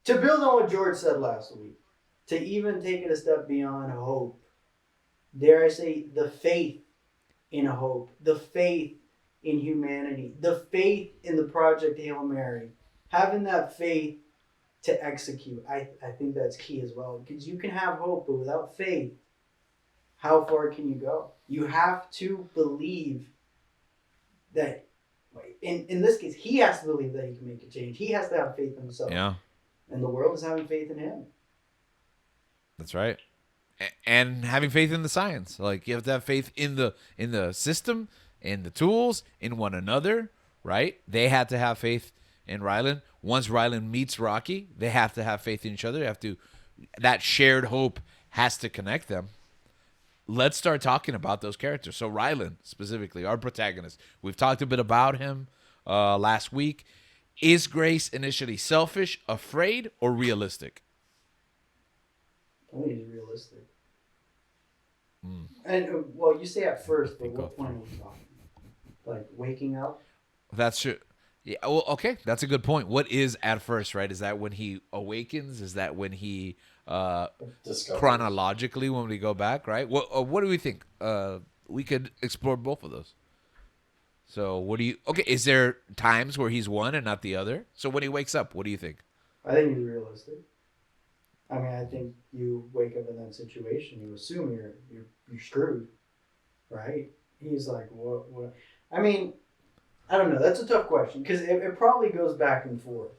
To build on what George said last week, to even take it a step beyond hope, dare I say, the faith in hope, the faith in humanity, the faith in the Project Hail Mary, having that faith to execute, I think that's key as well. Because you can have hope, but without faith, how far can you go? You have to believe that, in this case, he has to believe that he can make a change. He has to have faith in himself. Yeah, And the world is having faith in him. that's right. And having faith in the science. Like you have to have faith in the system, in the tools, in one another, right? They had to have faith in Rylan. Once Rylan meets Rocky, they have to have faith in each other. They have to that shared hope has to connect them. Let's start talking about those characters. So Rylan, specifically, our protagonist. We've talked a bit about him last week. Is Grace initially selfish, afraid, or realistic? I think he's realistic. And well, you say at first, but what point are we talking? Like waking up? That's true. Yeah. Well, okay. That's a good point. What is at first, right? Is that when he awakens? Is that when he Discovery. chronologically when we go back, right? What do we think? We could explore both of those. So what do you? Okay. Is there times where he's one and not the other? So when he wakes up, what do you think? I think he's realistic. I mean, I think you wake up in that situation, you assume you're screwed, right? He's like, what? I mean, I don't know. That's a tough question because it probably goes back and forth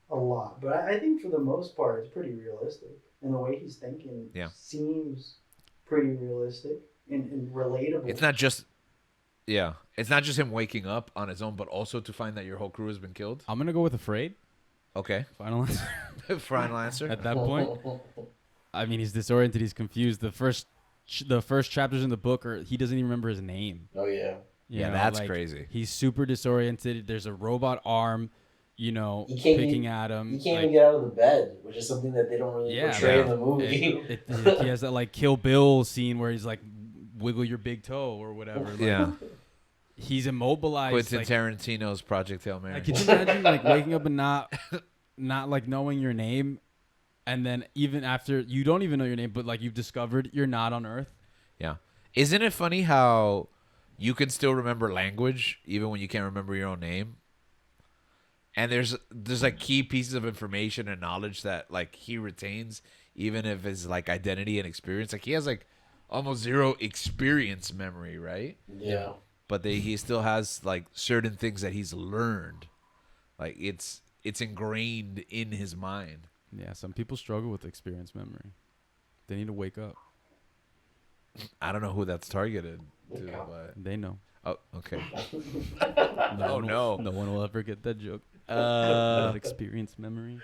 a lot. But I think for the most part, it's pretty realistic, and the way he's thinking Yeah. seems pretty realistic and relatable. It's not just. Yeah. It's not just him waking up on his own, but also to find that your whole crew has been killed. I'm gonna go with afraid. Okay. Final answer. Final answer. At that point, I mean, he's disoriented. He's confused. The first chapters in the book are he doesn't even remember his name. Oh yeah. You Yeah, know, that's like, crazy. He's super disoriented. There's a robot arm, He can't picking even, at him. He can't like, even get out of the bed, which is something that they don't really Yeah, portray in yeah. the movie. He has that like Kill Bill scene where he's like wiggle your big toe or whatever. Like, Yeah. he's immobilized. Quentin like, Tarantino's Project Hail Mary. like, could you imagine like waking up and not like knowing your name, and then even after you don't even know your name, but like you've discovered you're not on Earth. Yeah. Isn't it funny how you can still remember language even when you can't remember your own name? And there's like key pieces of information and knowledge that like he retains even if his like identity and experience. Like he has like almost zero experience memory, right? Yeah. But he still has like certain things that he's learned. Like it's ingrained in his mind. Yeah, some people struggle with experience memory. They need to wake up. I don't know who that's targeted to, Okay. but They know. oh, okay. No Oh no. No one will ever get that joke. That experience memory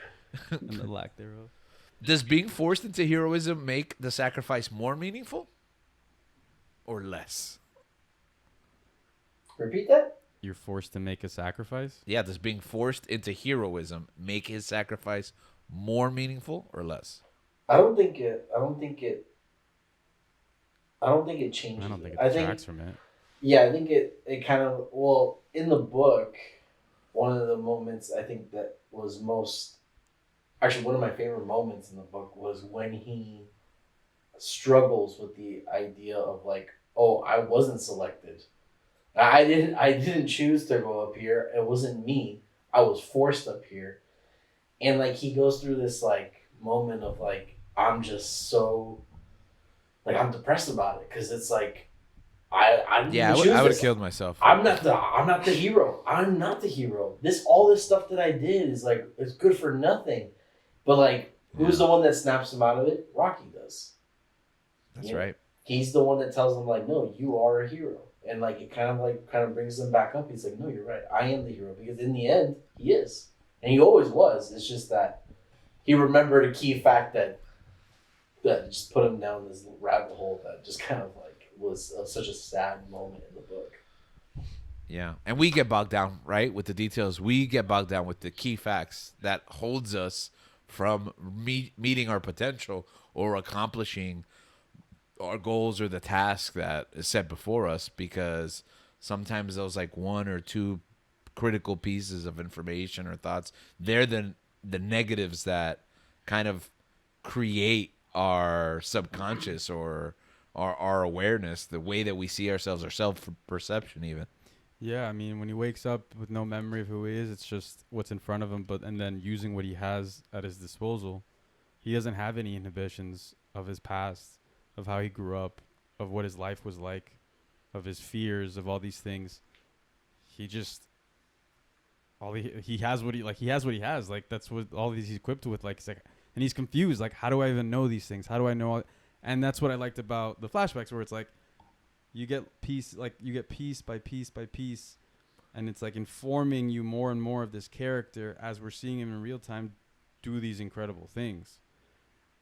and the lack thereof. Does being forced into heroism make the sacrifice more meaningful or less? Repeat that. You're forced to make a sacrifice. Yeah, does being forced into heroism make his sacrifice more meaningful or less? I don't think it. I don't think it. I don't think it changes. I don't think it I detracts from it. Yeah, I think it kind of, well, in the book, one of the moments I think that was most, actually one of my favorite moments in the book was when he struggles with the idea of like, oh, I wasn't selected. I didn't choose to go up here. It wasn't me. I was forced up here. And like he goes through this like moment of like, I'm just so, like I'm depressed about it because it's like I didn't Yeah, even choose I would have this. killed myself. I'm not the hero. I'm not the hero. All this stuff that I did is like it's good for nothing. But like who's the one that snaps him out of it? Rocky does. That's Yeah. right. He's the one that tells him like, no, you are a hero. And like it kind of brings him back up. He's like, no, you're right. I am the hero because in the end he is. And he always was. It's just that he remembered a key fact that just put him down this rabbit hole that just kind of like was such a sad moment in the book. Yeah, and we get bogged down, right, with the details. We get bogged down with the key facts that holds us from meeting our potential or accomplishing our goals or the task that is set before us because sometimes those like one or two critical pieces of information or thoughts, they're the the negatives that kind of create our subconscious or our awareness, the way that we see ourselves, our self-perception even. Yeah, I mean, when he wakes up with no memory of who he is, it's just what's in front of him. And then using what he has at his disposal, he doesn't have any inhibitions of his past, of how he grew up, of what his life was like, of his fears, of all these things. He just he has what he has. Like that's what all these he's equipped with. Like, it's like, and he's confused. Like, how do I even know these things? How do I know? And that's what I liked about the flashbacks, where it's like you get piece by piece by piece, and it's like informing you more and more of this character as we're seeing him in real time do these incredible things.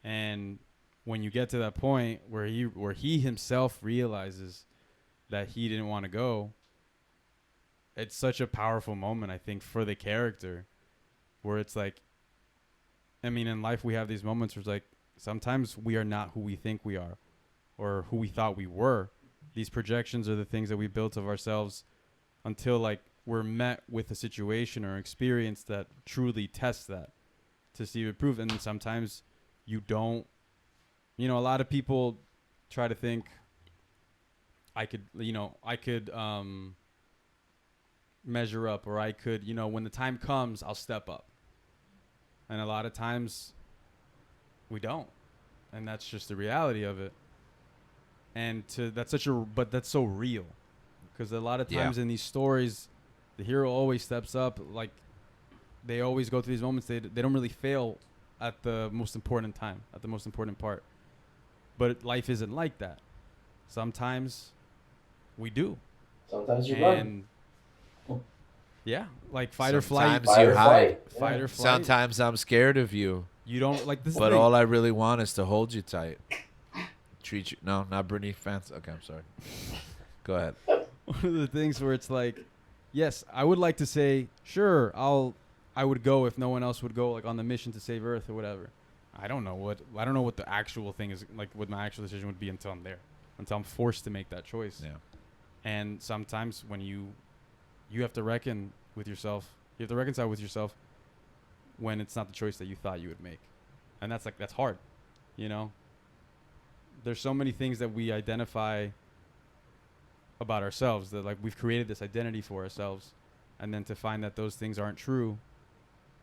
And when you get to that point where he himself realizes that he didn't want to go, it's such a powerful moment, I think, for the character, where it's like, I mean, in life we have these moments where it's like sometimes we are not who we think we are or who we thought we were. These projections are the things that we built of ourselves until like we're met with a situation or experience that truly tests that to see if it proves. And sometimes you don't, a lot of people try to think I could measure up, or I could, when the time comes, I'll step up. And a lot of times we don't. And that's just the reality of it. And that's so real, because a lot of times in these stories, the hero always steps up. Like, they always go through these moments. They don't really fail at the most important time, at the most important part. But life isn't like that. Sometimes we do. Sometimes you run. Yeah, like fight or flight. Sometimes you hide. Fight or flight. Sometimes I'm scared of you. You don't like this. But all I really want is to hold you tight. Treat you. No, not Britney fans. Okay, I'm sorry. Go ahead. One of the things where it's like, yes, I would like to say, sure, I would go if no one else would go, like on the mission to save Earth or whatever. I don't know what the actual thing is, like what my actual decision would be until I'm there, until I'm forced to make that choice. Yeah. And sometimes when you have to reckon with yourself, you have to reconcile with yourself when it's not the choice that you thought you would make. And that's hard, There's so many things that we identify about ourselves, that like we've created this identity for ourselves, and then to find that those things aren't true,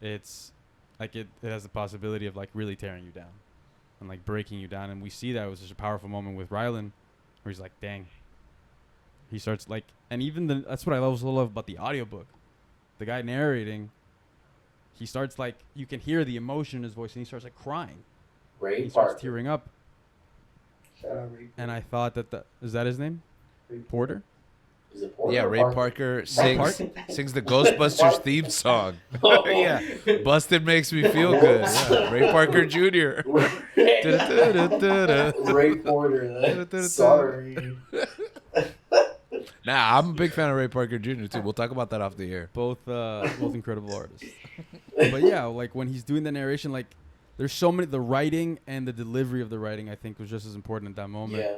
it's like it has the possibility of like really tearing you down and like breaking you down. And we see that it was such a powerful moment with Rylan, where he's like, dang. He starts like, and even that's what I also love about the audiobook. The guy narrating, he starts like, you can hear the emotion in his voice, and he starts like crying. He starts tearing up. Shout out Ray. And I thought is that his name? Porter? Is it Porter? Yeah, Ray Parker sings the Ghostbusters theme song. Oh. Yeah, Busted makes me feel good. Yeah. Ray Parker Jr. Ray Porter. Sorry. Nah, I'm a big fan of Ray Parker Jr. too. We'll talk about that off the air. Both incredible artists. But yeah, like when he's doing the narration, like there's so many, the writing and the delivery of the writing, I think, was just as important at that moment. Yeah.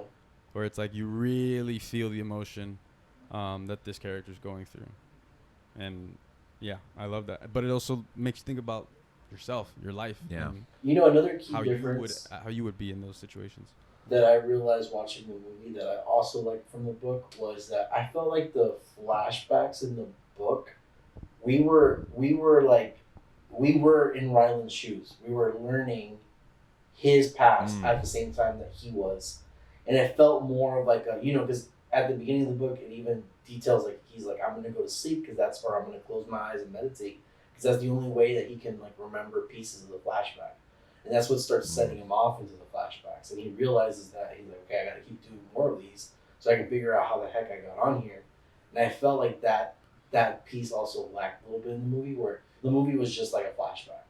Where it's like you really feel the emotion that this character's going through. And yeah, I love that. But it also makes you think about yourself, your life. Yeah. Another key how difference you would be in those situations. that I realized watching the movie that I also liked from the book was that I felt like the flashbacks in the book, we were in Ryland's shoes. We were learning his past at the same time that he was. And it felt more of like a, because at the beginning of the book, it even details like, he's like, I'm going to go to sleep because that's where I'm going to close my eyes and meditate. Because that's the only way that he can like remember pieces of the flashback. And that's what starts setting him off into the flashbacks. And he realizes that he's like, okay, I got to keep doing more of these so I can figure out how the heck I got on here. And I felt like that piece also lacked a little bit in the movie, where the movie was just like a flashback.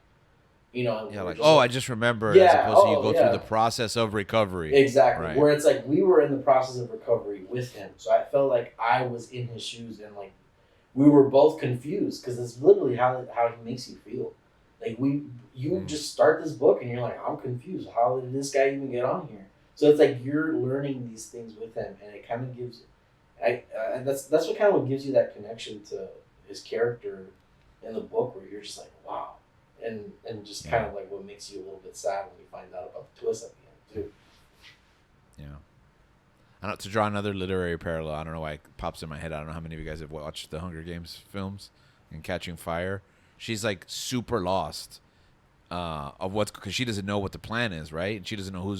Yeah, like, I just remember, as opposed to you go through the process of recovery. Exactly. Right. Where it's like we were in the process of recovery with him. So I felt like I was in his shoes, and like we were both confused, because it's literally how he makes you feel. Like you just start this book and you're like, I'm confused. How did this guy even get on here? So it's like you're learning these things with him, and it kind of gives, and that's what kind of gives you that connection to his character in the book, where you're just like, wow, and just kind of like what makes you a little bit sad when you find out about the twist at the end too. Yeah. I don't, to draw another literary parallel, I don't know why it pops in my head. I don't know how many of you guys have watched the Hunger Games films and Catching Fire. She's like super lost of what's, because she doesn't know what the plan is, right? And she doesn't know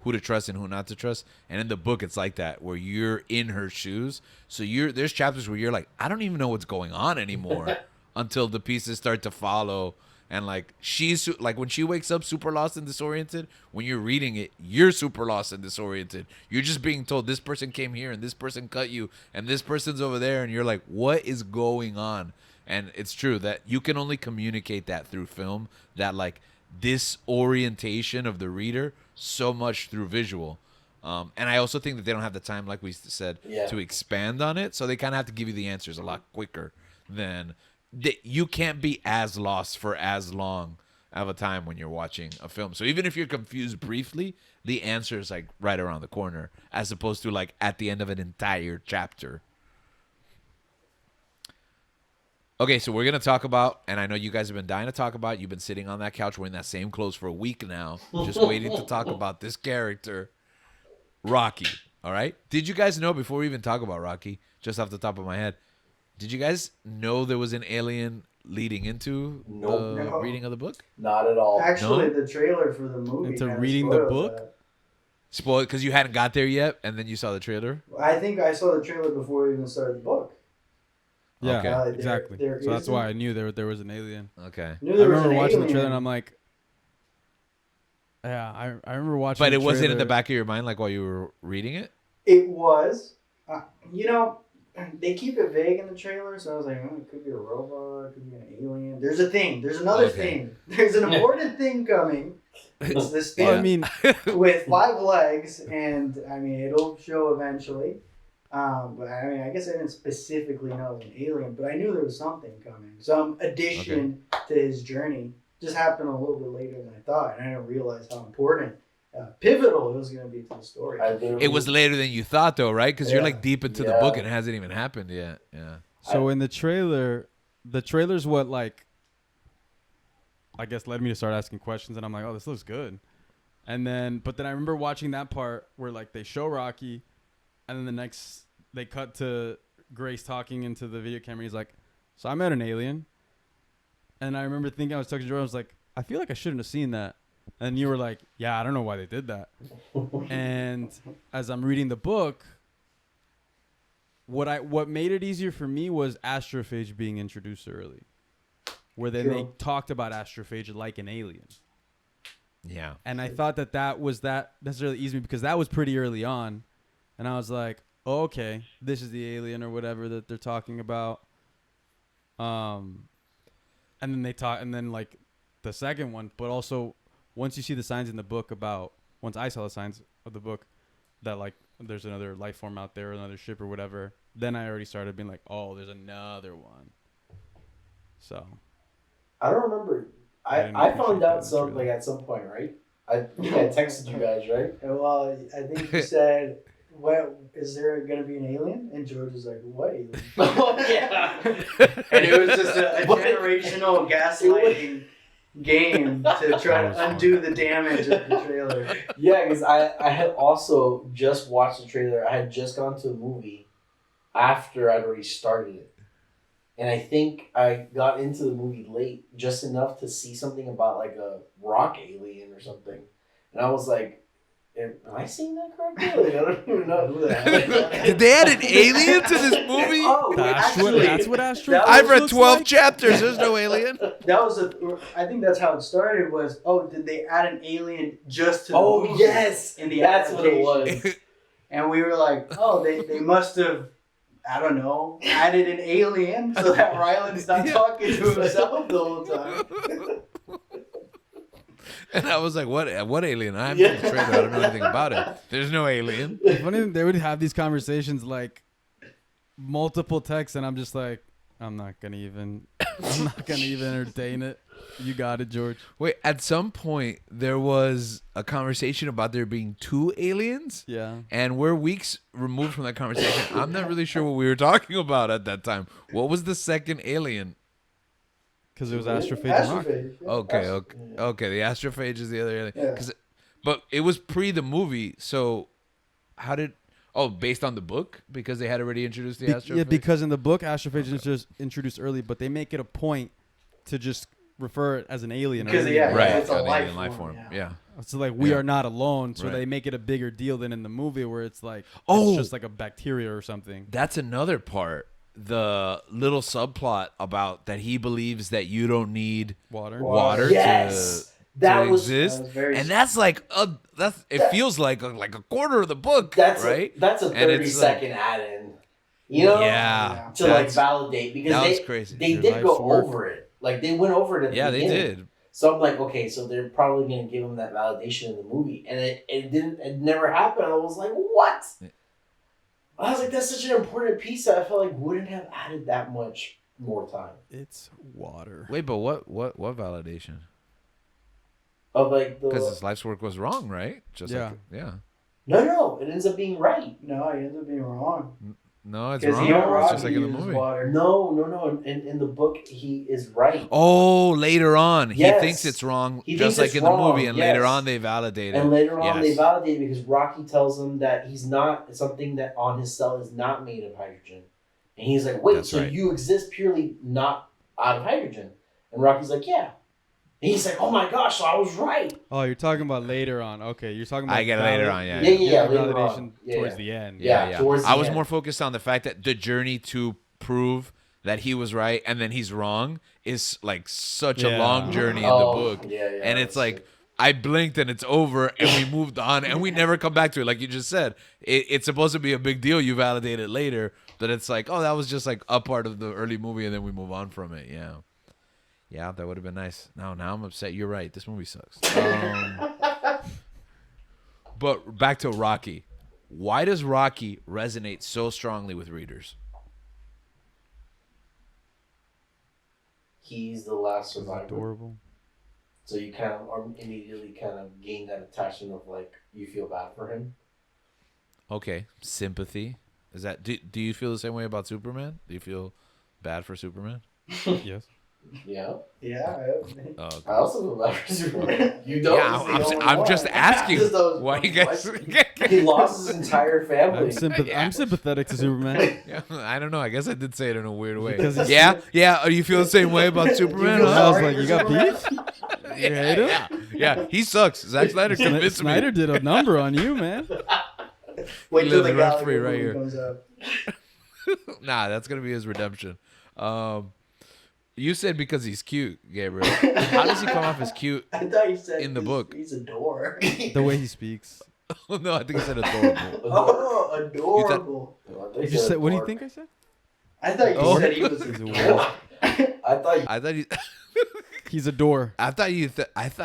who to trust and who not to trust. And in the book, it's like that, where you're in her shoes. So there's chapters where you're like, I don't even know what's going on anymore until the pieces start to follow. And like she's like, when she wakes up super lost and disoriented, when you're reading it, you're super lost and disoriented. You're just being told this person came here and this person cut you and this person's over there, and you're like, what is going on? And it's true that you can only communicate that through film, that like disorientation of the reader, so much through visual. And I also think that they don't have the time, like we said, to expand on it. So they kind of have to give you the answers a lot quicker than you can't be as lost for as long of a time when you're watching a film. So even if you're confused briefly, the answer is like right around the corner, as opposed to like at the end of an entire chapter. Okay, so we're going to talk about, and I know you guys have been dying to talk about, you've been sitting on that couch wearing that same clothes for a week now, just waiting to talk about this character, Rocky. All right? Did you guys know, before we even talk about Rocky, just off the top of my head, did you guys know there was an alien leading into the reading of the book? Not at all. Actually, the trailer for the movie Into kinda reading the spoiled book? that. Spoiled because you hadn't got there yet, and then you saw the trailer? I think I saw the trailer before we even started the book. Yeah, Okay. exactly. there So that's why I isn't- knew there was an alien. Okay. I knew I there was remember an watching the alien. trailer and I'm like, yeah, I remember watching. But the it wasn't in the trailer. back of your mind, like while you were reading it? It was. You know, they keep it vague in the trailer, so I was like, oh, it could be a robot, it could be an alien. There's a thing. There's another Okay. thing. There's an important thing coming. It's this Well, thing I mean, with 5 legs, and I mean, it'll show eventually. But I mean, I guess I didn't specifically know it was an alien, but I knew there was something coming. Some addition to his journey. Just happened a little bit later than I thought, and I didn't realize how important, pivotal it was going to be to the story. It was later than you thought, though, right? Because you're Yeah. like deep into the book and it hasn't even happened yet. Yeah. so in the trailer's what, like, I guess led me to start asking questions, and I'm like, oh, this looks good. And then, but then I remember watching that part where like they show Rocky, and then the next they cut to Grace talking into the video camera. He's like, so I met an alien. And I remember thinking, I was talking to Jordan, I was like, I feel like I shouldn't have seen that. And you were like, yeah, I don't know why they did that. And as I'm reading the book, what made it easier for me was astrophage being introduced early, where then they True. talked about astrophage like an alien. Yeah. And I thought that was that necessarily easy because that was pretty early on. And I was like, oh, okay, this is the alien or whatever that they're talking about. And then they talk, and then like the second one, but also once you see the signs in the book once I saw the signs of the book that like there's another life form out there, another ship or whatever, then I already started being like, oh, there's another one. So I don't remember. I didn't I appreciate found that out in the some trailer. like at some point, right? I think I texted you guys, right? Well, I think you said, "Well, is there going to be an alien?" And George was like, "What alien?" Yeah. And it was just a generational gaslighting game to try That was to undo the damage of the trailer. Yeah, because I had also just watched the trailer. I had just gone to the movie after I'd already started it. And I think I got into the movie late, just enough to see something about like a rock alien or something. And I was like, am I seeing that correctly? Like, I don't even know who the hell. Did they add an alien to this movie? Oh, actually, that's what Astro. that I've read looks 12 like? chapters. There's no alien. that was I think that's how it started. Was did they add an alien just to the Oh, movie yes. in the That's what it adaptation? was. And we were like, they must have, I don't know, added an alien so that Ryland's not talking to himself the whole time. And I was like, what alien? I haven't seen the trailer. I don't know anything about it. There's no alien. Funny, they would have these conversations like multiple texts, and I'm just like, I'm not gonna even entertain it. You got it, George. Wait, at some point, there was a conversation about there being 2 aliens. Yeah. And we're weeks removed from that conversation. I'm not really sure what we were talking about at that time. What was the second alien? Because it was Really? Astrophage and Rocky. Astrophage. Yeah. Okay. The astrophage is the other alien. Yeah. But it was pre the movie, so how did? Oh, based on the book because they had already introduced the astrophage. Yeah, because in the book, Astrophage is just introduced early, but they make it a point to just refer it as an alien. Because, early. yeah, right, it's a an life alien life form, form. yeah. Yeah. So like we Yeah. are not alone, so Right. they make it a bigger deal than in the movie where it's like Oh. it's just like a bacteria or something. That's another part. The little subplot about that he believes that you don't need water Yes. That to was exist, very- and that's like it feels like a quarter of the book, that's right? that's a And it's 30-second add-in. You know? Yeah, To like that's- validate because that was they crazy. they Your did life's go work. over it. Like they went over it at Yeah, the they beginning. did. So I'm like, okay, so they're probably gonna give him that validation in the movie, and it never happened. I was like, what? I was like, that's such an important piece that I felt like wouldn't have added that much more time It's water. Wait, but what validation? of like the Because his life's work was wrong, right? Just Yeah. like, yeah. no, it ends up being right. No, he ends up being wrong. No, it's Because wrong. he It's just like in the uses movie. water. No. In the book, he is right. Oh, later on, he Yes. thinks it's wrong, He just thinks like it's in the wrong, movie, and yes. later on they validate it. And later on, they Yes. validate it because Rocky tells him that he's not something that on his cell is not made of hydrogen, and he's like, "Wait, That's so right. you exist purely not out of hydrogen?" And Rocky's like, "Yeah." And he's like, "Oh my gosh, so I was right." Oh, you're talking about later on. Okay, you're talking about I get it later on, yeah. Yeah, later validation on. Yeah, towards yeah. the end. Yeah. towards the I was end. more focused on the fact that the journey to prove that he was right and then he's wrong is like such a Yeah. long journey in the Oh, book. yeah, And it's that's like it. I blinked and it's over and we moved on and we never come back to it. Like you just said, it's supposed to be a big deal. You validate it later, but it's like, oh, that was just like a part of the early movie and then we move on from it. Yeah. Yeah, that would have been nice. Now I'm upset. You're right. This movie sucks. But back to Rocky. Why does Rocky resonate so strongly with readers? He's the last It's survivor, adorable. so you kind of are immediately kind of gain that attachment of like you feel bad for him. Okay, sympathy. Is that do you feel the same way about Superman? Do you feel bad for Superman? Yes. Yeah, Yeah. Oh, okay. I also feel bad for Superman. You don't. Yeah, He's the only I'm just one. asking Just those why you guys. He lost his entire family. I'm sympathetic to Superman. Yeah, I don't know. I guess I did say it in a weird way. Because he's- Yeah. Oh, you feel the same way about Superman? feel I Huh? was sorry like, for you got Superman? beef? You hate him? Yeah. He sucks. Zack Snyder convinced Snyder me. did a number on you, man. Wait till the Living rent Gallagher free right movie here. comes out. Nah, that's gonna be his redemption. You said because he's cute, Gabriel. How does he come off as cute? I thought you said In the he's- book. He's adorable. The way he speaks. No, I think he said adorable. Oh, adorable. You just said, what do you think I said? I thought you Oh. said he was He's a adorable. wolf. I thought you I thought you. He's a door. I thought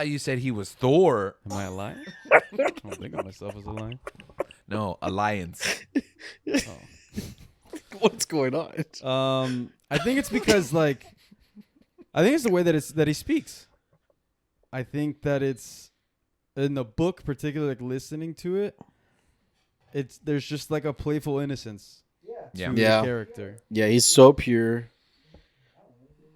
you said he was Thor. Am I a lion? I don't think of myself as a lion. No, Alliance. What's going on? I think it's because I think it's the way that he speaks. I think that it's in the book, particularly like listening to it. There's just like a playful innocence Yeah. to Yeah. the character. Yeah, he's so pure.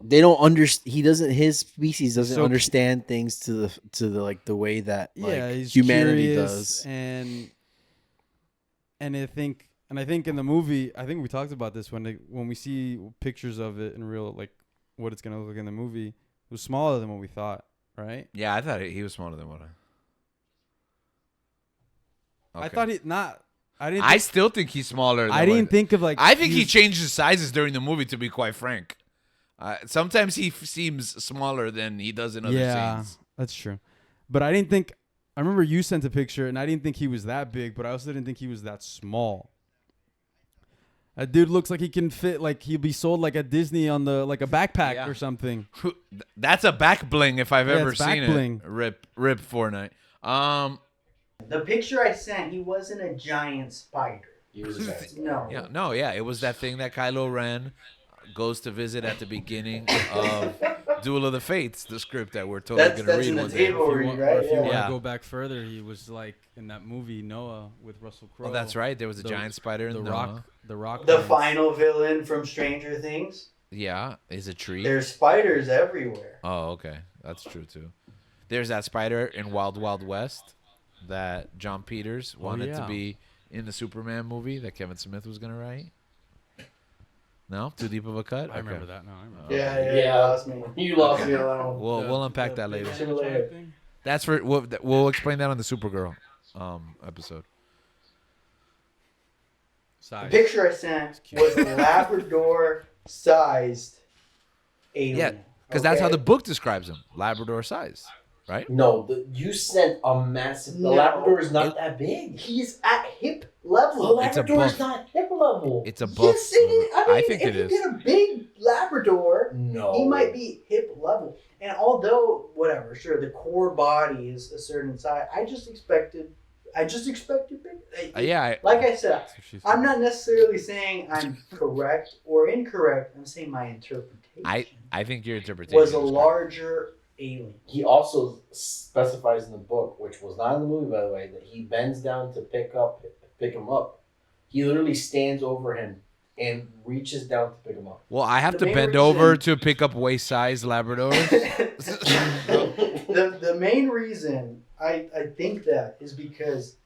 They don't understand. He doesn't. His species doesn't So- understand things to the like the way that like Yeah, he's humanity curious does. and I think in the movie, I think we talked about this when we see pictures of it in real, like what it's gonna look like in the movie. It was smaller than what we thought, right? Yeah, I thought he was smaller than what I thought he not. I didn't. I still think he's smaller. Than I didn't think of like. I think he he's- changed his sizes during the movie. To be quite frank, sometimes he seems smaller than he does in other Yeah, scenes. that's true. But I didn't think. I remember you sent a picture, and I didn't think he was that big, but I also didn't think he was that small. That dude looks like he can fit, like he'll be sold like at Disney on the like a backpack Yeah. or something. That's a back bling if I've Yeah, ever it's back seen bling. it. Rip Fortnite. The picture I sent, he wasn't a giant spider. he was a guy. No. Yeah, it was that thing that Kylo Ren goes to visit at the beginning of Duel of the Fates, the script that we're totally That's gonna read in the one day. table If you read, want, right? or if you Yeah. want Yeah. to go back further, he was like in that movie Noah with Russell Crowe. Oh, that's right. There was a The- giant spider in The Noah. Rock. The Rock. The ones. final villain from Stranger Things. Yeah, is a tree. There's spiders everywhere. Oh, okay. That's true too. There's that spider in Wild Wild West that John Peters wanted to yeah. be in the Superman movie that Kevin Smith was gonna write. No, too deep of a cut. I remember that. No, I remember. Yeah, Okay. yeah, you lost me. You lost me alone. We'll unpack that later. Sooner or later. Thing? That's for we'll explain that on the Supergirl episode. The Size. picture I sent was a Labrador-sized alien. Yeah, because that's how okay? the book describes him, Labrador size, right? No, you sent a massive. The No. Labrador is not that big. He's at hip The level. It's a Labrador is buff. not hip level. It's a buff. Yes, it is. I mean, think if it you is. get a big Labrador, No. he might be hip level. And although, whatever, sure, the core body is a certain size, I just expected big. Yeah, Like I said, That's what she said. I'm not necessarily saying I'm correct or incorrect. I'm saying my interpretation I think your interpretation was a is correct. larger alien. He also specifies in the book, which was not in the movie, by the way, that he bends down to pick him up. He literally stands over him and reaches down to pick him up. Well, I have The to main bend reason- over to pick up waist-sized Labradors. the main reason I think that is because,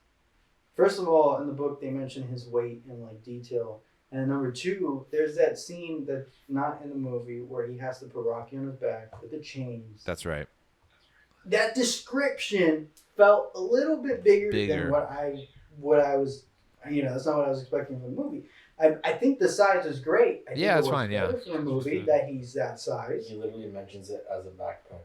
first of all, in the book they mention his weight in like detail, and number two, there's that scene that's not in the movie where he has to put Rocky on his back with the chains. That's right. That description felt a little bit bigger Bigger. than what I was. That's not what I was expecting from the movie. I think the size is great. I think Yeah, it it's works fine, yeah. better for the movie that he's that size. He literally mentions it as a backpack.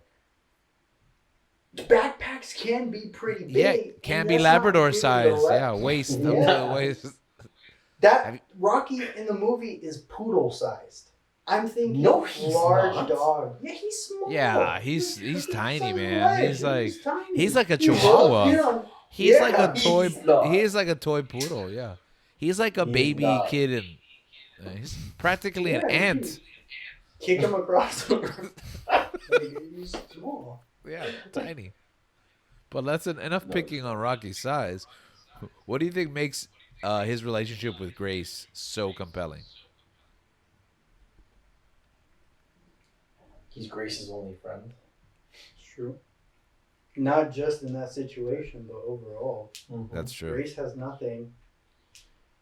Backpacks can be pretty big. Yeah, and can be that's not Labrador really size. the Yeah, left. waist up Yeah. to the waist. Have That you- Rocky in the movie is poodle sized. I'm thinking No, he's large not. dog. Yeah, he's small. Yeah, he's tiny, on the man. ledge, He's tiny. like a You look, chihuahua. you know, He's Yeah, like a toy. he's not. He's like a toy poodle. Yeah, he's like a He's baby not. kid, and he's practically an Yeah, ant. kick him across the room. Like, he's small. Yeah, tiny. But that's enough picking on Rocky's size. What do you think makes his relationship with Grace so compelling? He's Grace's only friend. It's true. Not just in that situation, but overall. That's true. Grace has nothing,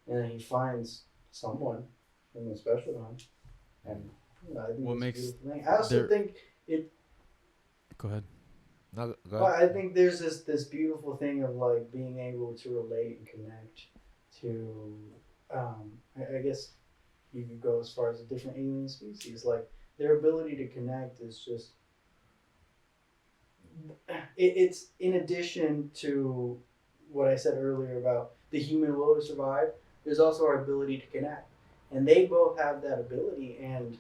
and then he finds someone, something special to him. And I think What it's a makes beautiful thing. I also their- think it. Go ahead. No, go Well, ahead. I think there's this beautiful thing of like being able to relate and connect to. I guess you could go as far as a different alien species. Like their ability to connect is just. It's in addition to what I said earlier about the human will to survive. There's also our ability to connect, and they both have that ability. And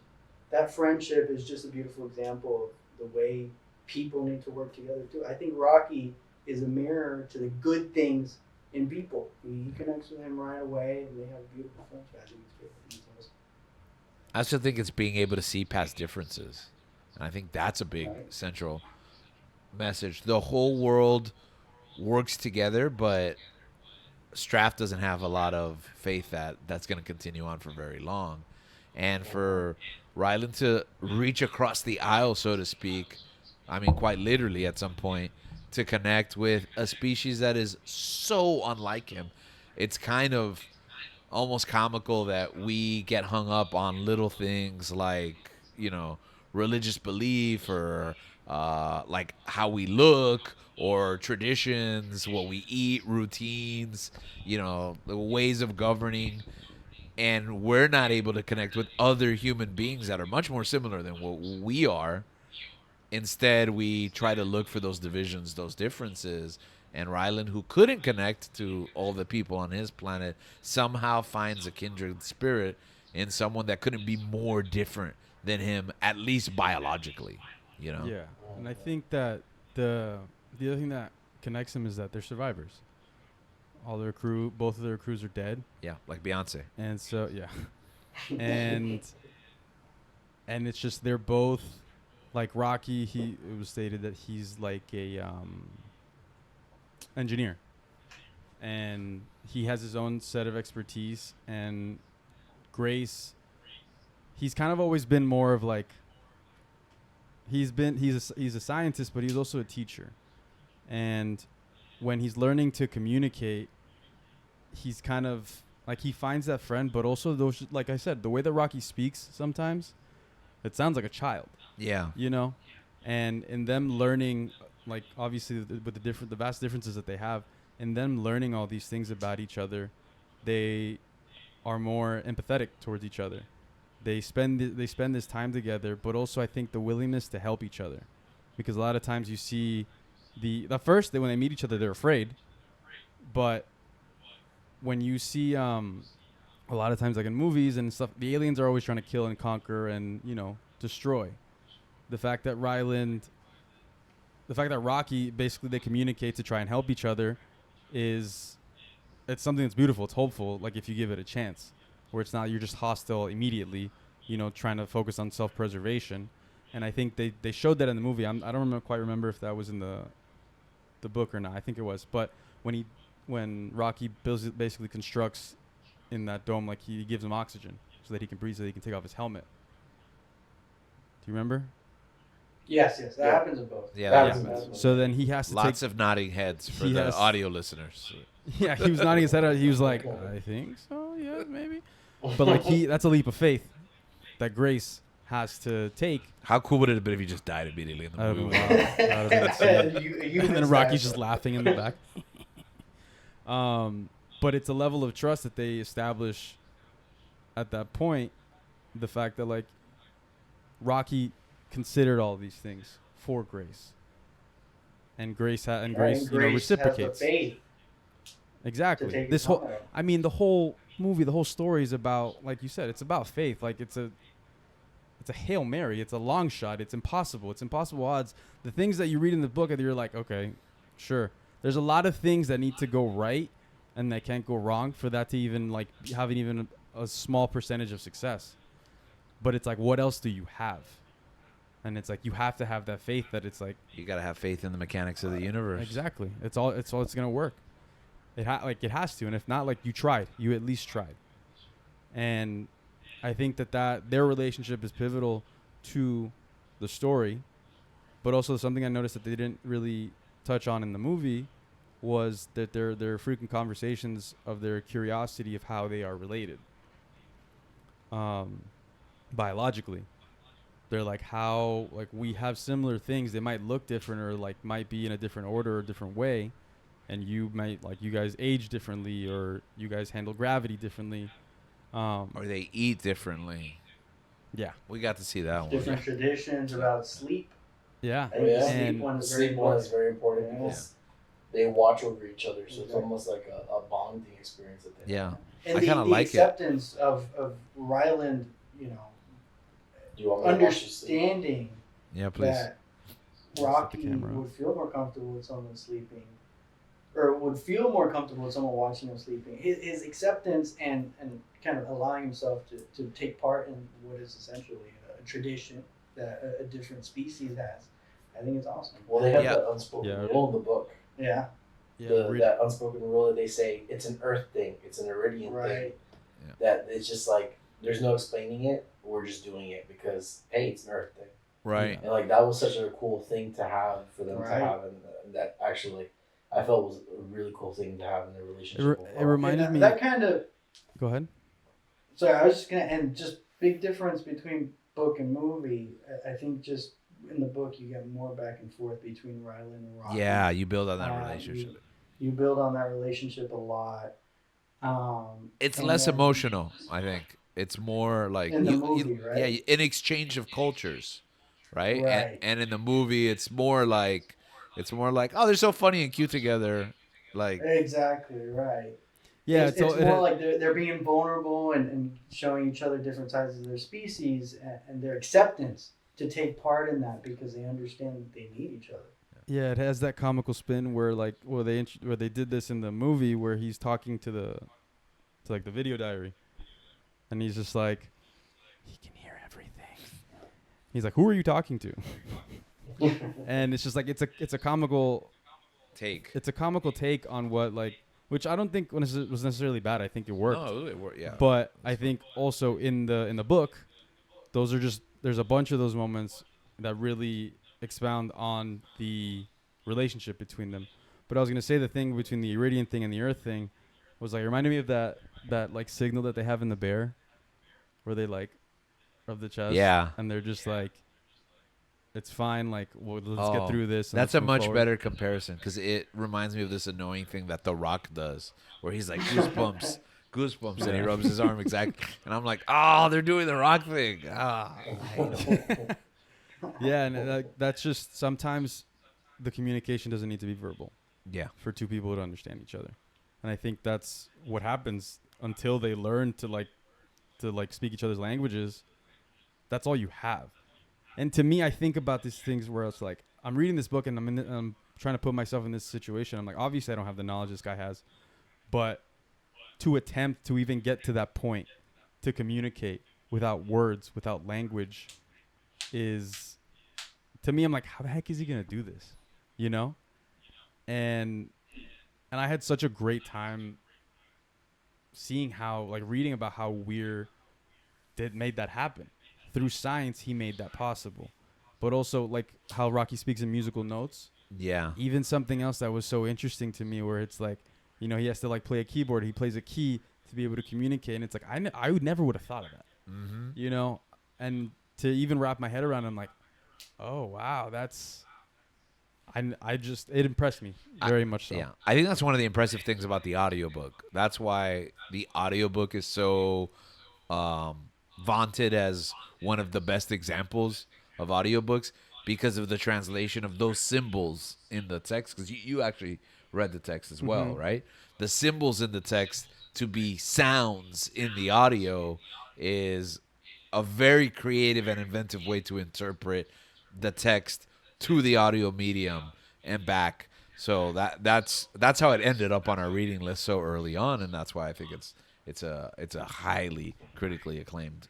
that friendship is just a beautiful example of the way people need to work together too. I think Rocky is a mirror to the good things in people. He connects with him right away, and they have a beautiful friendship. I think it's beautiful. It's awesome. I still think it's being able to see past differences. And I think that's a big Right. central message. The whole world works together, but Straff doesn't have a lot of faith that that's going to continue on for very long. And for Ryland to reach across the aisle, so to speak, I mean, quite literally at some point, to connect with a species that is so unlike him, it's kind of almost comical that we get hung up on little things like, religious belief or like how we look or traditions, what we eat, routines, the ways of governing. And we're not able to connect with other human beings that are much more similar than what we are. Instead, we try to look for those divisions, those differences. And Ryland, who couldn't connect to all the people on his planet, somehow finds a kindred spirit in someone that couldn't be more different than him, at least biologically. Yeah, and I think that the other thing that connects them is that they're survivors. All their crew, both of their crews are dead, Yeah, like Beyonce. and so yeah, and it's just they're both like Rocky. It was stated that he's like a engineer, and he has his own set of expertise. And Grace, he's kind of always been more of like he's a scientist, but he's also a teacher. And when he's learning to communicate, he's kind of like he finds that friend, but also those, like I said, the way that Rocky speaks sometimes, it sounds like a child, Yeah. you know. And in them learning, like obviously with the vast differences that they have, in them learning all these things about each other, they are more empathetic towards each other. They spend this time together, but also I think the willingness to help each other, because a lot of times you see the first when they meet each other they're afraid, but when you see a lot of times like in movies and stuff, the aliens are always trying to kill and conquer and destroy. The fact that Rocky basically they communicate to try and help each other it's something that's beautiful. It's hopeful, like if you give it a chance, where it's not you're just hostile immediately, trying to focus on self-preservation. And I think they showed that in the movie. I don't quite remember if that was in the book or not. I think it was. But when Rocky basically constructs in that dome, like he gives him oxygen so that he can breathe, so that he can take off his helmet. Do you remember? Yes, that Yeah. happens in both. Yeah, That that happens. happens. So then he has to Lots take. of nodding heads for He the has- audio listeners. Yeah, he was nodding his head. He was like, I think so. Yeah, maybe. But like that's a leap of faith that Grace has to take. How cool would it have been if he just died immediately in the That movie? would've been wild. That would've been insane. And then Rocky's just laughing in the back. But it's a level of trust that they establish at that point. The fact that like Rocky considered all these things for Grace, and Grace reciprocates. Has the faith to Exactly. take This his whole, helmet off. I mean, the whole movie, the whole story is about, like you said, it's about faith. Like it's a Hail Mary. It's a long shot. It's impossible. It's impossible odds. The things that you read in the book, you're like, okay, sure. There's a lot of things that need to go right and that can't go wrong for that to even like have even a small percentage of success. But it's like, what else do you have? And it's like you have to have that faith that it's like You got to have faith in the mechanics of the universe. exactly. It's gonna work. It has to, and if not, like you at least tried. And I think that their relationship is pivotal to the story, but also something I noticed that they didn't really touch on in the movie was that their frequent conversations of their curiosity of how they are related. Biologically, they're like how like we have similar things. They might look different or like might be in a different order or different way. And you might like you guys age differently or you guys handle gravity differently. Or they eat differently. Yeah. We got to see that one. Different traditions about sleep. Yeah. I think the yeah. sleep And one The is very sleep one is important. very important Yeah. because they watch over each other, so it's Exactly. almost like a bonding experience that they Yeah. have. And I the kinda like it. acceptance of Ryland, Do you want me to watch you sleep? understanding Yeah, please. that the Rocky camera. would feel more comfortable with someone sleeping, or would feel more comfortable with someone watching him sleeping. His acceptance and kind of allowing himself to take part in what is essentially a tradition that a different species has. I think it's awesome. Well, they have Yeah. that unspoken Yeah. rule in the book. Yeah, That unspoken rule that they say it's an Earth thing, it's an Iridian thing. right. Yeah. That it's just like there's no explaining it. We're just doing it because hey, it's an Earth thing. Right. And like that was such a cool thing to have for them Right. to have, and that actually I felt was a really cool thing to have in their relationship. It reminded And me. that kind of. Go ahead. Sorry, I was just gonna and just big difference between book and movie. I think just in the book you get more back and forth between Ryland and Rocky. Yeah, you build on that Uh, relationship. You build on that relationship a lot. It's and less then- emotional, I think. It's more like In the movie, right? yeah, in exchange of cultures, right? Right. And in the movie, it's more like oh, they're so funny and cute together, like Exactly right. Yeah. it's more like they're being vulnerable and showing each other different sides of their species and their acceptance to take part in that because they understand that they need each other. Yeah, it has that comical spin where like where they did this in the movie where he's talking to like the video diary, and he's just like, he can hear everything. He's like, who are you talking to? And it's just like it's a comical take. take on what like, which I don't think was necessarily bad. I think it worked. No, it worked. Yeah. But I think also in the book, those are just, there's a bunch of those moments that really expound on the relationship between them. But I was gonna say the thing between the Iridian thing and the Earth thing was like, it reminded me of that like signal that they have in the bear, where they like rub the chest, Yeah. and they're just like, it's fine, like, well, let's Oh, get through this. And That's let's a move much forward. better comparison because it reminds me of this annoying thing that The Rock does, where he's like goosebumps, and he rubs his arm exactly, and I'm like, oh, they're doing the Rock thing. Ah, I hate 'em. Yeah, and that's just, sometimes the communication doesn't need to be verbal Yeah, for two people to understand each other, and I think that's what happens until they learn to speak each other's languages. That's all you have. And to me, I think about these things where it's like, I'm reading this book and I'm trying to put myself in this situation. I'm like, obviously I don't have the knowledge this guy has, but to attempt to even get to that point to communicate without words, without language, is, to me, I'm like, how the heck is he gonna do this? You know? And I had such a great time seeing how, like, reading about how Weir made that happen. Through science, he made that possible. But also, like, how Rocky speaks in musical notes. yeah, Even something else that was so interesting to me, where it's like, you know, he has to like play a keyboard. He plays a key to be able to communicate, and it's like, I would never would have thought of that. mm-hmm. You know, and to even wrap my head around, I'm like, oh wow, that's. I just, it impressed me very much so. Yeah, I think that's one of the impressive things about the audiobook. That's why the audiobook is so vaunted as one of the best examples of audiobooks, because of the translation of those symbols in the text. Because you actually read the text as well, right? The symbols in the text to be sounds in the audio is a very creative and inventive way to interpret the text to the audio medium and back. So that's how it ended up on our reading list so early on, and that's why I think it's a highly critically acclaimed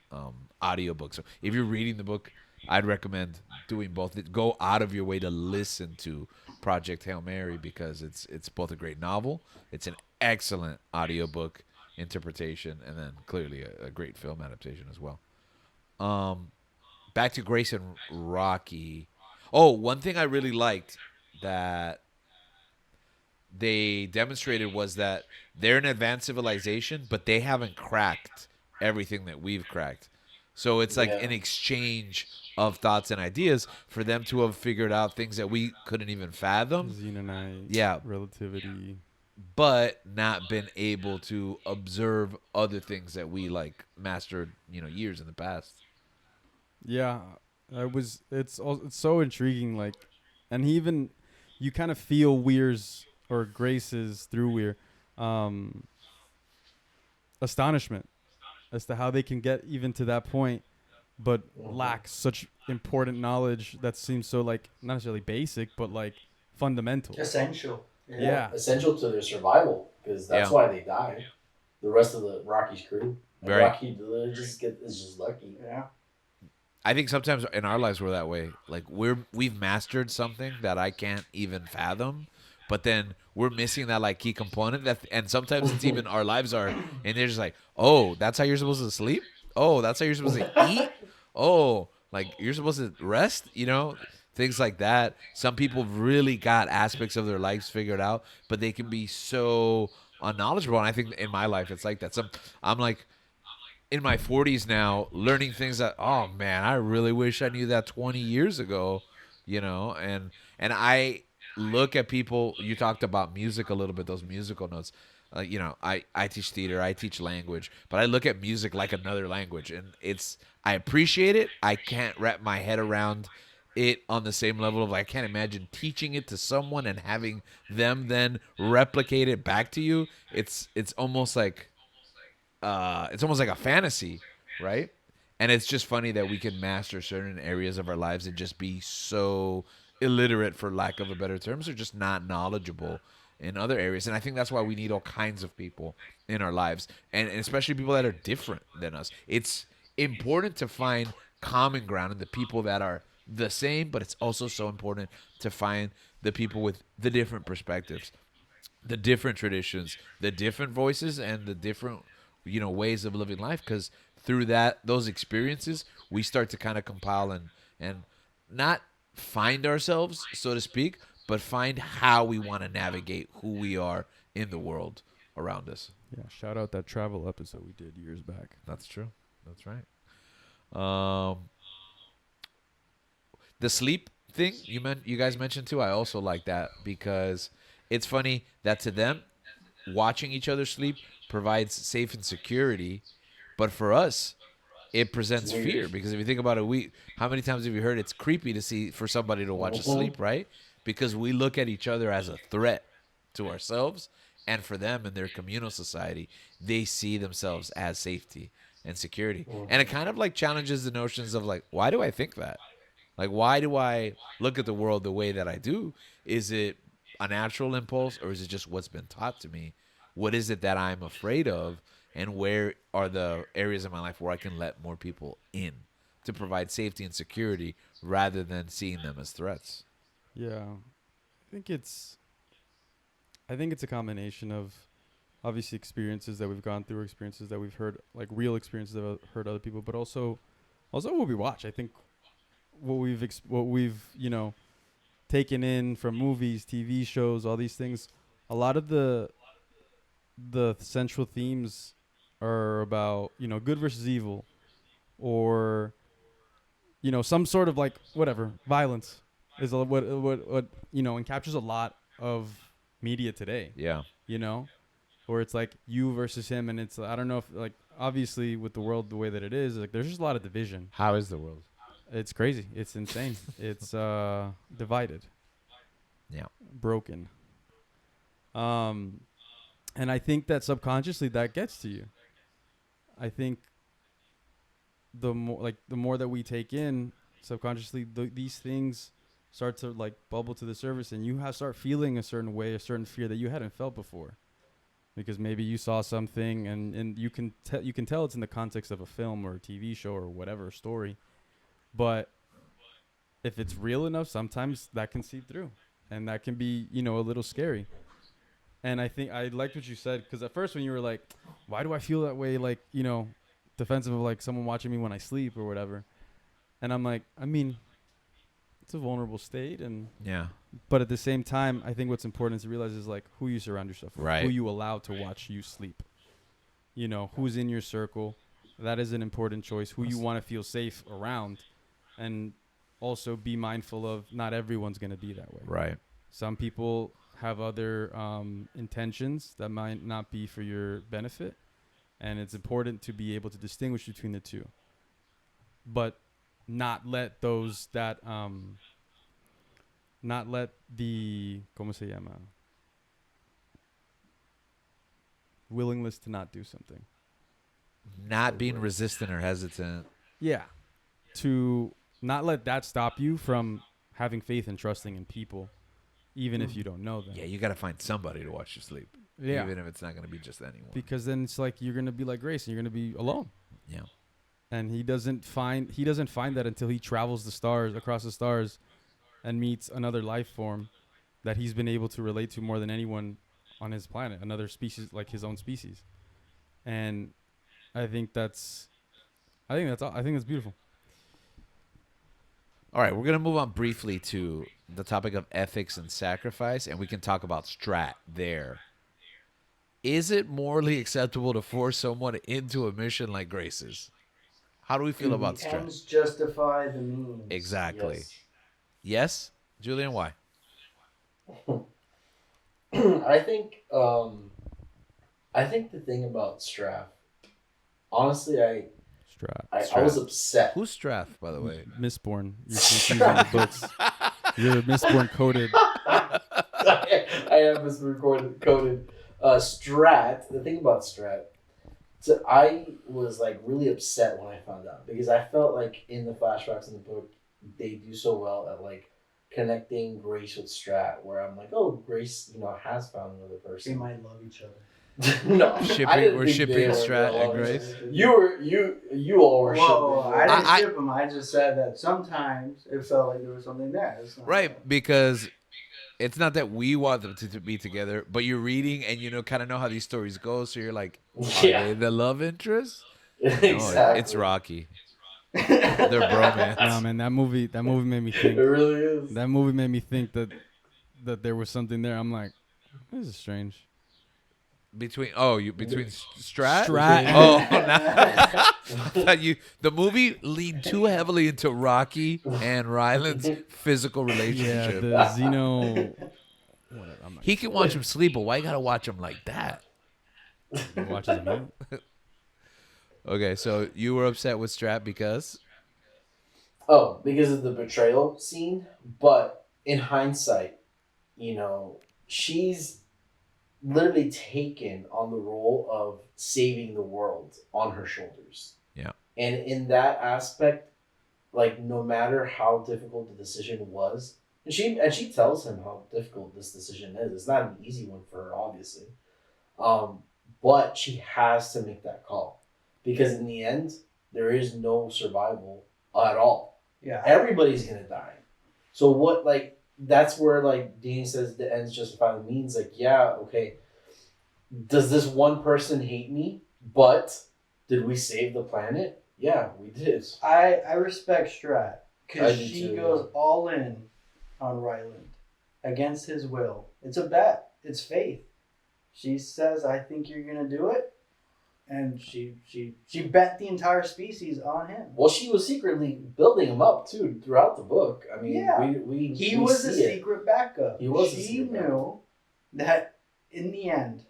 audiobook. So if you're reading the book, I'd recommend doing both. Go out of your way to listen to Project Hail Mary, because it's both a great novel, it's an excellent audiobook interpretation, and then clearly a great film adaptation as well. Back to Grace and Rocky. Oh, one thing I really liked that they demonstrated was that they're an advanced civilization, but they haven't cracked everything that we've cracked. So it's like an exchange of thoughts and ideas for them to have figured out things that we couldn't even fathom. Xenonite, Yeah. relativity. But not been able to observe other things that we like mastered, years in the past. Yeah, it's so intriguing. Like, and you kind of feel Weir's or Grace's through Weir, astonishment as to how they can get even to that point, but lack such important knowledge that seems so, like, not necessarily basic, but like fundamental. Essential. Yeah. Essential to their survival, because that's why they died. The rest of the Rocky's crew. And Right. Rocky is just lucky. Yeah. I think sometimes in our lives we're that way. Like we've mastered something that I can't even fathom, but then we're missing that like key component and sometimes it's even our lives are, and they're just like, oh, that's how you're supposed to sleep. Oh, that's how you're supposed to eat. Oh, like you're supposed to rest. Things like that. Some people really got aspects of their lives figured out, but they can be so unknowledgeable. And I think in my life it's like that. I'm like, in my 40s now, learning things that, oh man, I really wish I knew that 20 years ago, and I look at people. You talked about music a little bit, those musical notes. I teach theater, I teach language, but I look at music like another language, and I appreciate it. I can't wrap my head around it on the same level of, I can't imagine teaching it to someone and having them then replicate it back to you. It's almost like a fantasy, right? And it's just funny that we can master certain areas of our lives and just be so illiterate, for lack of a better term, or just not knowledgeable in other areas. And I think that's why we need all kinds of people in our lives, and especially people that are different than us. It's important to find common ground in the people that are the same, but it's also so important to find the people with the different perspectives, the different traditions, the different voices, and the different ways of living life, because through those experiences, we start to kind of compile and not find ourselves, so to speak, but find how we want to navigate who we are in the world around us. Yeah, shout out that travel episode we did years back. That's true. That's right. The sleep thing you guys mentioned too, I also like that because it's funny that to them, watching each other sleep provides safe and security, but for us, it presents Weird. fear because if you think about it, how many times have you heard it's creepy to see for somebody to watch us sleep, right? Because we look at each other as a threat to ourselves, and for them in their communal society, they see themselves as safety and security. And it kind of like challenges the notions of like, why do I think that? Like, why do I look at the world the way that I do? Is it a natural impulse or is it just what's been taught to me? What is it that I'm afraid of? And where are the areas of my life where I can let more people in to provide safety and security rather than seeing them as threats? Yeah, I think it's a combination of obviously experiences that we've gone through, experiences that we've heard, like real experiences that have heard other people, but also what we watch. I think what we've taken in from movies, TV shows, all these things. A lot of the central themes are about good versus evil, or some sort of like whatever violence is what and captures a lot of media today. Yeah. Where it's like you versus him, and it's I don't know if like obviously with the world the way that it is, like there's just a lot of division. How is the world? It's crazy. It's insane. It's divided. Yeah. Broken. And I think that subconsciously that gets to you. I think the more that we take in subconsciously, these things start to like bubble to the surface, and you start feeling a certain way, a certain fear that you hadn't felt before, because maybe you saw something and you can tell it's in the context of a film or a TV show or whatever story, but if it's real enough, sometimes that can seep through, and that can be a little scary. And I think I liked what you said, because at first when you were like, why do I feel that way, like, defensive of like someone watching me when I sleep or whatever. And I'm like, I mean, it's a vulnerable state. Yeah. But at the same time, I think what's important to realize is like who you surround yourself with, Right. who you allow to watch you sleep. Who's in your circle. That is an important choice, who you want to feel safe around. And also be mindful of not everyone's going to be that way. Right. Some people have other intentions that might not be for your benefit, and it's important to be able to distinguish between the two, but not let the ¿cómo se llama? Willingness to not do something. Not being resistant or hesitant. Yeah. To not let that stop you from having faith and trusting in people, even if you don't know them. Yeah, you got to find somebody to watch you sleep. Yeah. Even if it's not going to be just anyone. Because then it's like you're going to be like Grace and you're going to be alone. Yeah. And he doesn't find that until he travels across the stars and meets another life form that he's been able to relate to more than anyone on his planet, another species, like his own species. And I think that's beautiful. All right, we're going to move on briefly to the topic of ethics and sacrifice, and we can talk about Strat there. Is it morally acceptable to force someone into a mission like Grace's? How do we feel about the Strat? ends justify the means. Exactly. Yes? Julian, why? I think the thing about Straff, honestly, I was upset. Who's Strath, by the way? Mistborn. You're confusing the books. You're Mistborn coded. I am Mistborn coded. Strat. The thing about Strat. So I was like really upset when I found out, because I felt like in the flashbacks in the book they do so well at like connecting Grace with Strat, where I'm like, oh, Grace, has found another They person. might love each other. No, We're shipping Strat and Grace. You all were Whoa, shipping. I didn't I- ship them. I just said that sometimes it felt like there was something there. It's not Right, because it's not that we want them to be together, but you're reading and kind of know how these stories go, so you're like, are Yeah. they the love interest? Exactly. It's Rocky. They're bromance. Nah, man, that movie made me It think. really is. That movie made me think that there was something there. I'm like, this is strange. Between Strat. Strat. Oh, the movie leaned too heavily into Rocky and Ryland's physical Yeah, relationship. the Xeno. Whatever. I'm not He can watch him sleep, but why you gotta watch him like that? gonna watch his movie. Okay, so you were upset with Strat because Oh, because of the betrayal scene. But in hindsight, she's literally taken on the role of saving the world on her shoulders. Yeah. And in that aspect, like no matter how difficult the decision was, and she tells him how difficult this decision is. It's not an easy one for her, obviously. But she has to make that call. Because in the end, there is no survival at all. Yeah. Everybody's gonna die. So what, like, that's where, like, Danny says the ends justify the means. Like, yeah, okay, does this one person hate me? But did we save the planet? Yeah, we did. I respect Strat I because do she too, goes all in on Ryland against his will. It's a bet. It's faith. She says, "I think you're gonna do it," and she bet the entire species on him. Well, she was secretly building him up too throughout the book. I mean, Yeah. we He we was a see it. secret backup. He was a She secret knew that in the end,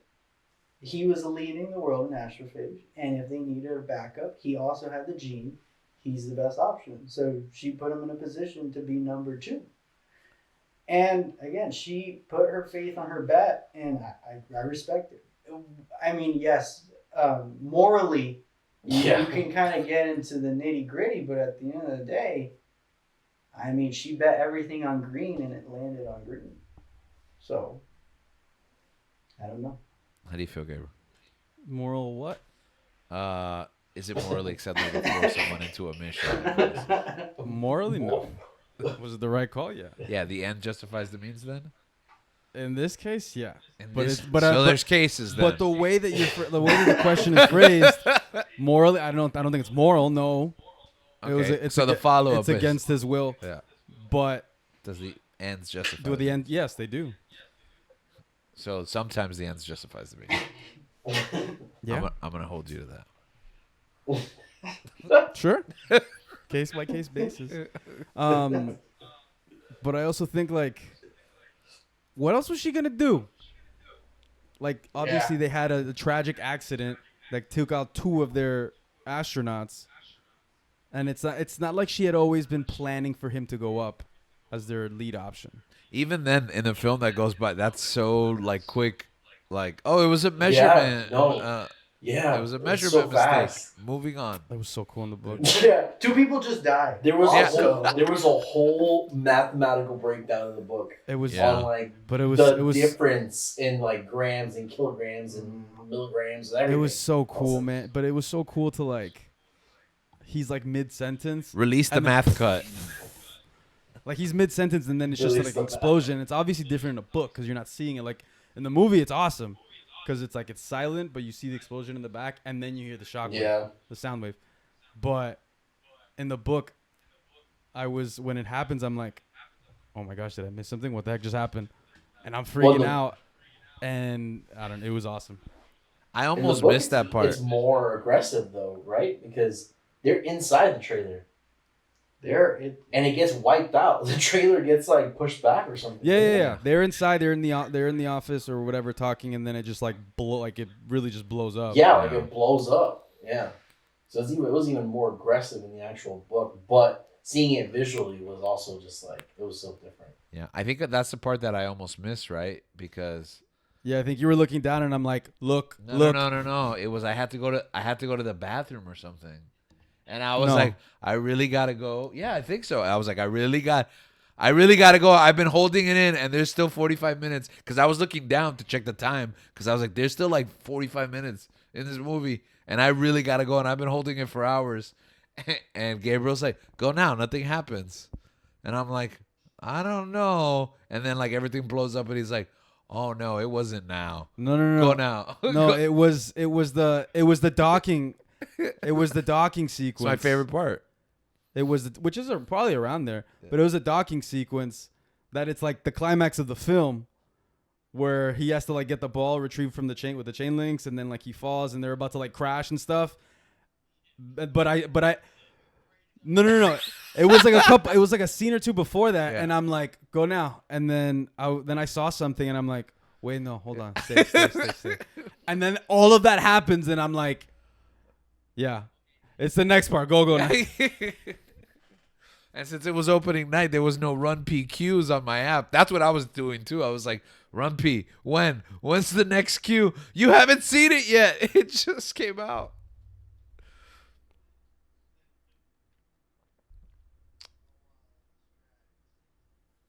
he was leading the world in astrophage, and if they needed a backup, he also had the gene. He's the best option. So she put him in a position to be number 2. And again, she put her faith on her bet, and I respect it. I mean, yes, morally, Yeah. you can kind of get into the nitty gritty, but at the end of the day, I mean, she bet everything on green, and it landed on green. So, I don't know. how do you feel, Gabriel? Moral what? Is it morally acceptable to force someone into a mission? Morally, no. Was it the right call? Yeah. Yeah, the end justifies the means. Then, In this case, yeah. in But this, it's- but so I- but- there's cases. Then. But the way that the way that the question is phrased, morally, I don't think it's moral. No, okay. it's so the follow up It's is against his will. Yeah. But Does the ends justify? do the end? Yes, they do. So sometimes the ends justifies the means. Yeah, I'm gonna hold you to that. sure. Case by case basis. But I also think, like, what else was she gonna do? Like, obviously they had a tragic accident that took out 2 of their astronauts, and it's not like she had always been planning for him to go up as their lead option. Even then, in the film that goes by, that's so like quick. Like, oh, it was a measurement. no. Yeah, it was a it's measurement so mistake. fast. Moving on. That was so cool in the book. Yeah. 2 people just died. There was Also, there was a whole mathematical breakdown in the book It was, Yeah. on like but it was the difference in like grams and kilograms and milligrams and it everything. was so cool, Also- man. But it was so cool to, like, he's like mid sentence. Release the And math cut. Like, he's mid-sentence, and then it's just Release like the an explosion. It's obviously different in a book because you're not seeing it. Like, in the movie, it's awesome because it's like it's silent, but you see the explosion in the back, and then you hear the shock wave, Yeah. the sound wave. But in the book, when it happens, I'm like, oh my gosh, did I miss something? What the heck just happened? And I'm freaking out, and it was awesome. I In the almost book, missed that part. It's more aggressive though, right? Because they're inside the trailer and it gets wiped out. The trailer gets like pushed back or something. Yeah. They're inside. They're in the office or whatever talking, and then it just like it really just blows up. Yeah, like it blows up. Yeah. So it was even more aggressive in the actual book, but seeing it visually was also just like it was so different. Yeah, I think that's the part that I almost missed, right? Because Yeah, I think you were looking down, and I'm like, look. no. It was I had to go to the bathroom or something, and I was like, I really gotta go. Yeah, I think so. I was like, I really gotta go. I've been holding it in, and there's still 45 minutes because I was looking down to check the time because I was like, there's still like 45 minutes in this movie, and I really gotta go, and I've been holding it for hours. And Gabriel's like, go now, nothing happens, and I'm like, I don't know, and then like everything blows up, and he's like, oh no, it wasn't now. No. Go now. No, it was the docking. It was the docking It's sequence. my favorite part. It was, which is probably around there, but it was a docking sequence that it's like the climax of the film, where he has to like get the ball retrieved from the chain with the chain links, and then like he falls, and they're about to like crash and stuff. But I, no. It was like a couple. It was like a scene or two before that, Yeah. and I'm like, go now. And then I saw something, and I'm like, wait, no, hold on, stay. And then all of that happens, and I'm like, yeah, it's the next part. Go now. And since it was opening night, there was no Run P cues on my app. That's what I was doing too. I was like, Run P, when's the next cue? You haven't seen it yet. It just came out.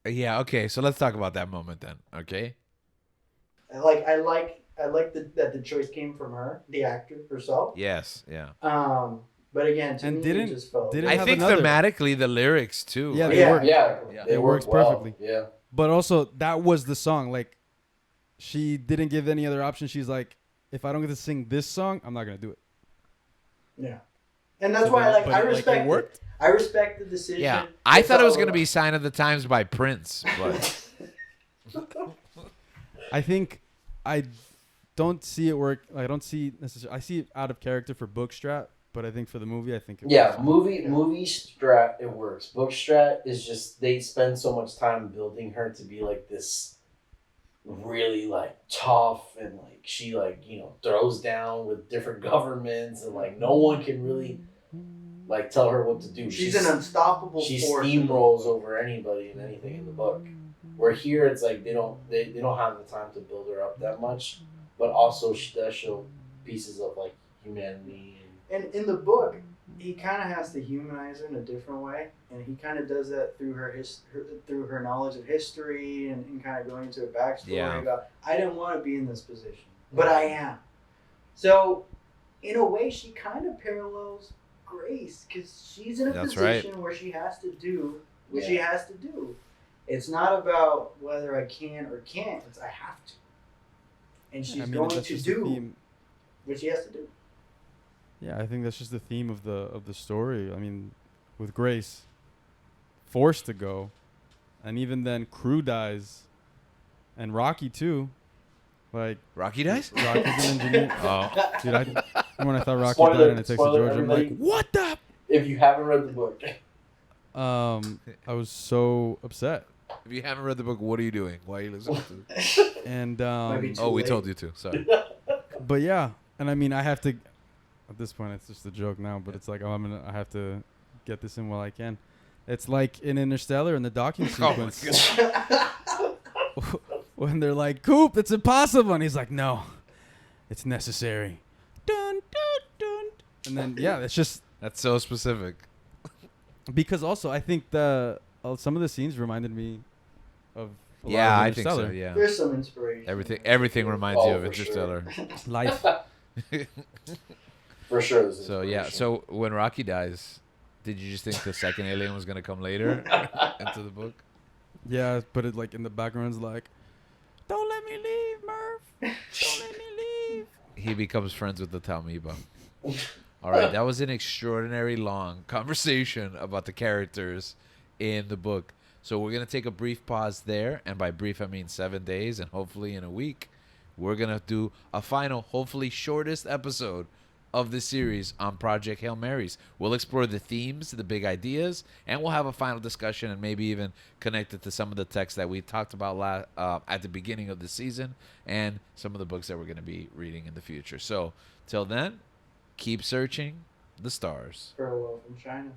Yeah, okay. So let's talk about that moment then, okay? I like that the choice came from her, the actor herself. Yes, yeah. But again, to And me, didn't- it just felt. didn't I have think another- thematically the lyrics too. Yeah, like- they work. Yeah, It works well. perfectly. Yeah. But also, that was the song. Like, she didn't give any other option. She's like, if I don't get to sing this song, I'm not gonna do it. Yeah, and that's So why then- but I it, like, it respect worked? it. I respect the decision. Yeah, I thought it was going gonna be "Sign of the Times" by Prince, but I think I don't see it work. I don't see necessarily. I see it out of character for Bookstrap, but I think for the movie, I think it Yeah, works. movie strat, it works. Book strat is just they spend so much time building her to be like this really like tough, and like she like, you know, throws down with different governments, and like no one can really like tell her what to do. She's an unstoppable she force. steamrolls over anybody and anything in the book. Where here it's like they don't have the time to build her up that much, but also she does show pieces of like humanity. And in the book, he kind of has to humanize her in a different way, and he kind of does that through through her knowledge of history and kind of going into a backstory Yeah. about I didn't want to be in this position, but I am. So, in a way, she kind of parallels Grace because she's in a That's position where she has to do what she Yeah. has to do. It's not about whether I can or can't; it's I have to, and she's I mean, going that's to just the do theme. what she has to do. Yeah, I think that's just the theme of the story. I mean, with Grace, forced to go, and even then, Crew dies, and Rocky too. Like Rocky dies. Rocky's an engineer. Oh, Dude, when I thought Rocky Spoiler- died and it takes to spoiler, Georgia, I'm like, everybody. what the? If you haven't read the book, I was so upset, if you haven't read the book, what are you doing? Why are you listening to it? and Might be too Oh, we late. told you to. Sorry. but yeah, and I mean, I have to. At this point, it's just a joke now, but it's like, oh, I have to get this in while I can. It's like in Interstellar in the docking Oh my sequence when they're like, "Coop, it's impossible," and he's like, "No, it's necessary." Dun dun dun. And then yeah, it's just That's so specific. because also I think some of the scenes reminded me of a lot Yeah, of I think so. Interstellar. Yeah. There's some inspiration. Everything reminds you Oh, of for sure. Interstellar. Life. for sure. there's So yeah. inspiration. So when Rocky dies, did you just think the second alien was gonna come later into the book? Yeah, but it like in the background's like, "Don't let me leave, Murph. Don't let me leave." He becomes friends with the Talmiba. All right, that was an extraordinary long conversation about the characters in the book. So we're gonna take a brief pause there, and by brief I mean 7 days, and hopefully in a week, we're gonna do a final, hopefully shortest episode of the series on Project Hail Marys. We'll explore the themes, the big ideas, and we'll have a final discussion and maybe even connect it to some of the texts that we talked about at the beginning of the season and some of the books that we're going to be reading in the future. So, till then, keep searching the stars. Farewell from China.